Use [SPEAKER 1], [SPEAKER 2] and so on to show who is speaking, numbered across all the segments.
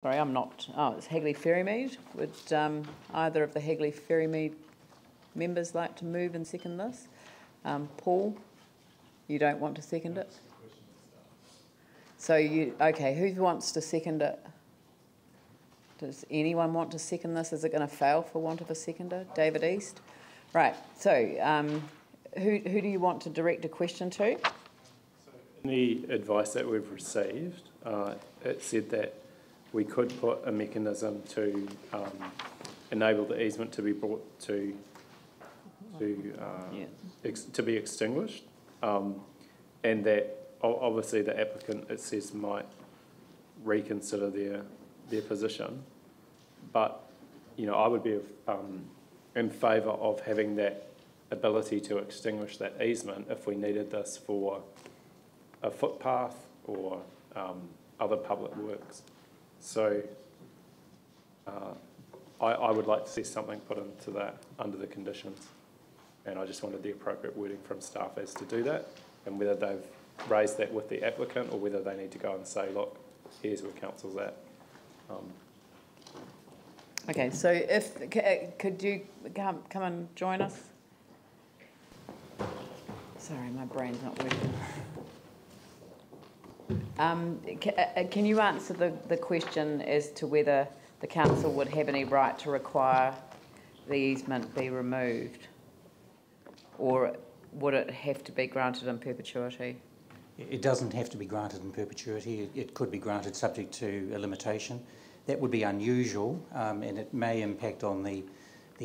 [SPEAKER 1] Sorry, I'm not. Oh, it's Hagley Ferrymead. Would either of the Hagley Ferrymead members like to move and second this? Paul, you don't want to second it? So okay, who wants to second it? Does anyone want to second this? Is it going to fail for want of a seconder? David East? Right, so who do you want to direct a question to?
[SPEAKER 2] So in the advice that we've received, it said that we could put a mechanism to enable the easement to be brought to be extinguished, and that obviously the applicant, it says, might reconsider their position, but I would be in favour of having that ability to extinguish that easement if we needed this for a footpath or other public works. So I would like to see something put into that under the conditions, and I just wanted the appropriate wording from staff as to do that, and whether they've raised that with the applicant or whether they need to go and say, look, here's where council's at.
[SPEAKER 1] Okay, so could you come and join us? Sorry, my brain's not working. Can you answer the question as to whether the council would have any right to require the easement be removed, or would it have to be granted in perpetuity?
[SPEAKER 3] It doesn't have to be granted in perpetuity. It could be granted subject to a limitation. That would be unusual, and it may impact on the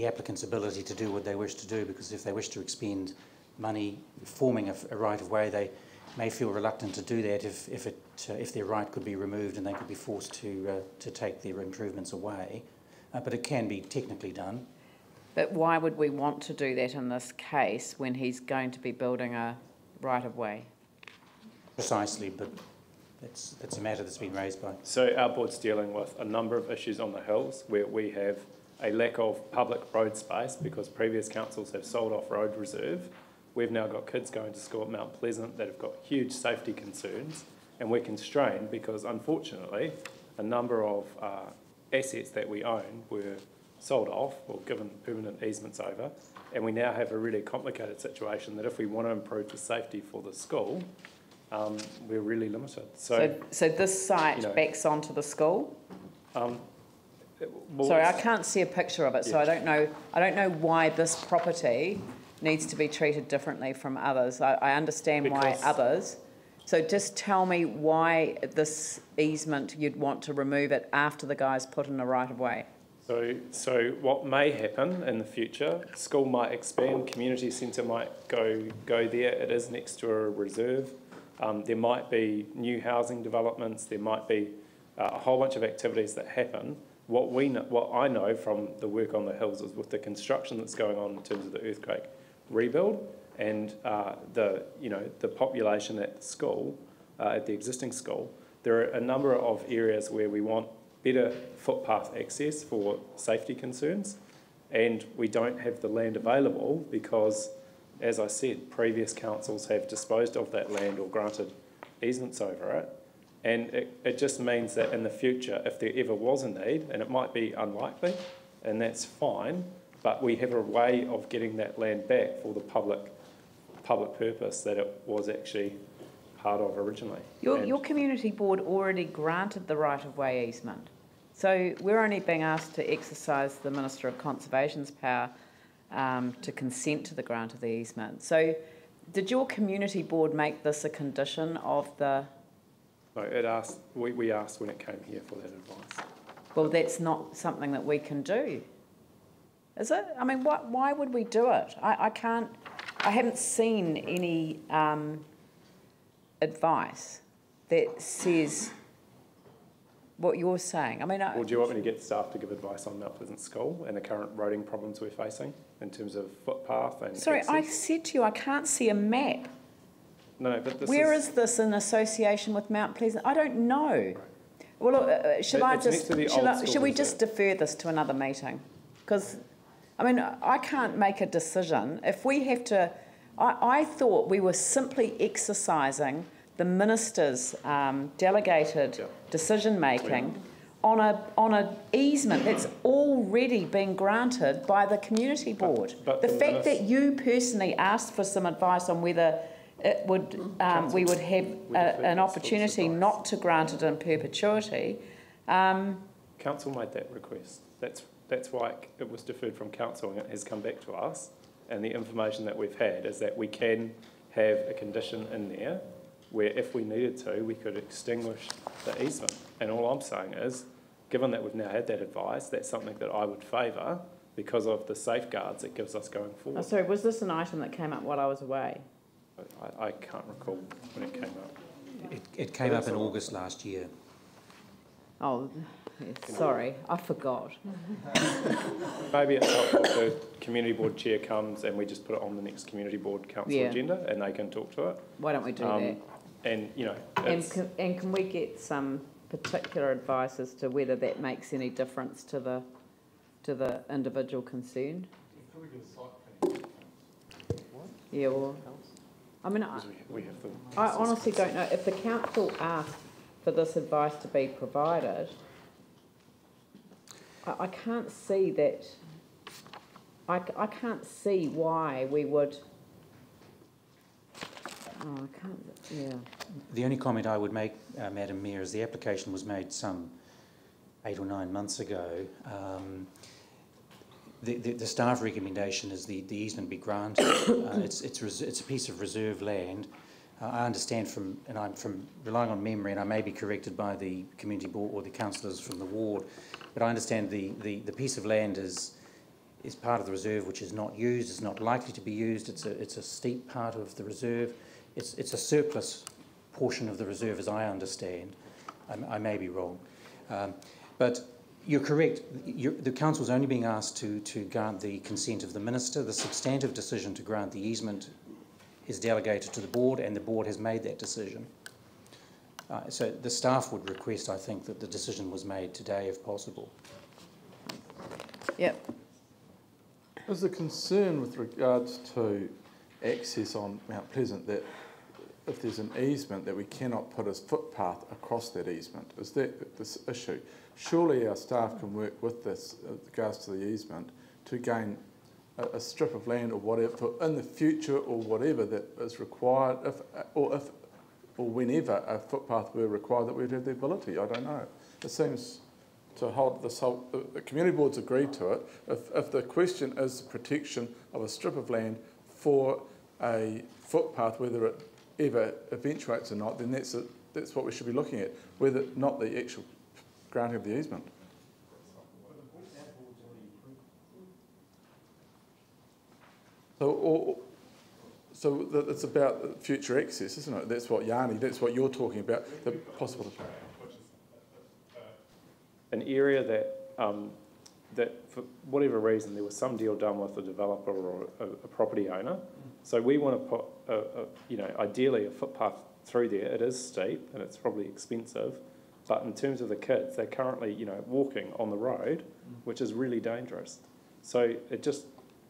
[SPEAKER 3] applicant's ability to do what they wish to do, because if they wish to expend money forming a right-of-way, they may feel reluctant to do that if their right could be removed and they could be forced to take their improvements away. But it can be technically done.
[SPEAKER 1] But why would we want to do that in this case when he's going to be building a right-of-way?
[SPEAKER 3] Precisely, but that's a matter that's been raised by.
[SPEAKER 2] So our board's dealing with a number of issues on the hills where we have a lack of public road space because previous councils have sold off road reserve. We've now got kids going to school at Mount Pleasant that have got huge safety concerns, and we're constrained because, unfortunately, a number of assets that we own were sold off or given permanent easements over, and we now have a really complicated situation that if we want to improve the safety for the school, we're really limited. So
[SPEAKER 1] this site backs onto the school? Sorry, I can't see a picture of it, so I don't know why this property needs to be treated differently from others. I understand why others. So just tell me why this easement you'd want to remove it after the guy's put in a right-of-way.
[SPEAKER 2] So what may happen in the future, school might expand, community centre might go there. It is next to a reserve. There might be new housing developments. There might be a whole bunch of activities that happen. What I know from the work on the hills is with the construction that's going on in terms of the earthquake rebuild and the population at school, at the existing school, there are a number of areas where we want better footpath access for safety concerns, and we don't have the land available because, as I said, previous councils have disposed of that land or granted easements over it, and it just means that in the future, if there ever was a need, and it might be unlikely, and that's fine, but we have a way of getting that land back for the public purpose that it was actually part of originally.
[SPEAKER 1] Your community board already granted the right-of-way easement, so we're only being asked to exercise the Minister of Conservation's power to consent to the grant of the easement. So did your community board make this a condition of the...
[SPEAKER 2] No, we asked when it came here for that advice.
[SPEAKER 1] Well, that's not something that we can do, is it? I mean, why would we do it? I haven't seen any advice that says what you're saying. I mean,
[SPEAKER 2] well, do you want me to get staff to give advice on Mount Pleasant School and the current roading problems we're facing in terms of footpath and
[SPEAKER 1] Sorry,
[SPEAKER 2] access?
[SPEAKER 1] I said to you, I can't see a map.
[SPEAKER 2] No, but this
[SPEAKER 1] Where is this in association with Mount Pleasant? I don't know. Right. Well, should we just defer this to another meeting? Because, I mean, I can't make a decision. If we have to... I thought we were simply exercising the Minister's delegated decision-making on a easement that's already been granted by the community board.
[SPEAKER 2] But
[SPEAKER 1] the fact that you personally asked for some advice on whether it would we would have an opportunity not to grant it in perpetuity.
[SPEAKER 2] Council made that request. That's why it was deferred from council, and it has come back to us. And the information that we've had is that we can have a condition in there where if we needed to, we could extinguish the easement. And all I'm saying is, given that we've now had that advice, that's something that I would favour because of the safeguards it gives us going forward.
[SPEAKER 1] Oh, sorry, was this an item that came up while I was away?
[SPEAKER 2] I can't recall when it came up.
[SPEAKER 3] It came up in August last year.
[SPEAKER 1] Oh, yes, sorry, I forgot.
[SPEAKER 2] Maybe it's helpful if the community board chair comes and we just put it on the next community board council agenda and they can talk to it.
[SPEAKER 1] Why don't we do that?
[SPEAKER 2] And, you know...
[SPEAKER 1] And can we get some particular advice as to whether that makes any difference to the individual concerned? Yeah, well... I mean, I honestly don't know. If the council asked for this advice to be provided, I can't see that. I can't see why we would. Oh, I can't. Yeah.
[SPEAKER 3] The only comment I would make, Madam Mayor, is the application was made some 8 or 9 months ago. The staff recommendation is the easement be granted. It's a piece of reserve land. I understand and I'm from relying on memory, and I may be corrected by the community board or the councillors from the ward, but I understand the piece of land is part of the reserve which is not used, is not likely to be used. It's a steep part of the reserve. It's a surplus portion of the reserve, as I understand. I may be wrong, but you're correct. The council's only being asked to grant the consent of the minister. The substantive decision to grant the easement is delegated to the board, and the board has made that decision. So the staff would request, I think, that the decision was made today, if possible.
[SPEAKER 1] Yep.
[SPEAKER 4] Is the concern with regards to access on Mount Pleasant that if there's an easement that we cannot put a footpath across that easement? Is that this issue? Surely our staff can work with this with regards to the easement to gain a strip of land or whatever in the future or whatever that is required, if or whenever a footpath were required, that we'd have the ability. I don't know. It seems to hold this whole. The community board's agreed to it. If the question is the protection of a strip of land for a footpath, whether it ever eventuates or not, then that's what we should be looking at, whether not the actual granting of the easement. So it's about future access, isn't it? That's what that's what you're talking about, the possible.
[SPEAKER 2] An area that for whatever reason there was some deal done with a developer or a property owner. So we want to put, ideally a footpath through there. It is steep and it's probably expensive, but in terms of the kids, they're currently, walking on the road, which is really dangerous. So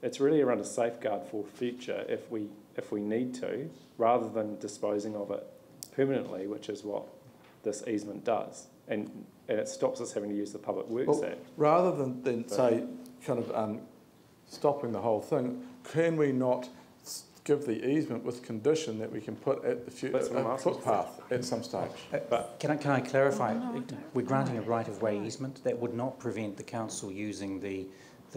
[SPEAKER 2] it's really around a safeguard for future if we need to, rather than disposing of it permanently, which is what this easement does. And it stops us having to use the Public Works Act.
[SPEAKER 4] Rather than say, kind of stopping the whole thing, can we not give the easement with condition that we can put at the footpath at some stage?
[SPEAKER 3] But can I clarify? We're granting a right-of-way easement. That would not prevent the council using the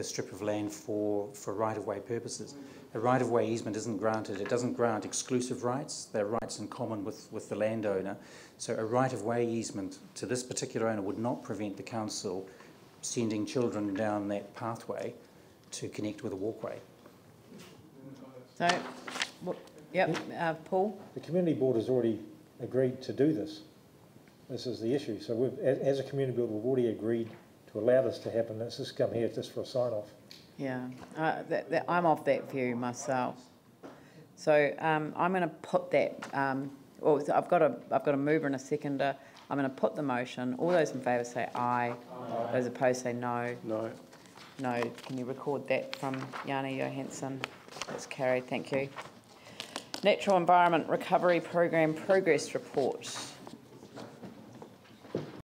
[SPEAKER 3] strip of land for right-of-way purposes. A right-of-way easement isn't granted. It doesn't grant exclusive rights. They're rights in common with the landowner. So a right-of-way easement to this particular owner would not prevent the council sending children down that pathway to connect with a walkway.
[SPEAKER 1] So, Paul?
[SPEAKER 5] The community board has already agreed to do this. This is the issue. So as a community board, we've already agreed to allow this to happen. Let's just come here just for a sign-off.
[SPEAKER 1] Yeah, I'm of that view myself. So I'm going to put that. I've got a mover and a seconder. I'm going to put the motion. All those in favour say aye. Those opposed say no.
[SPEAKER 2] No.
[SPEAKER 1] No. Can you record that from Yanni Johansson? That's carried. Thank you. Natural Environment Recovery Program Progress Report.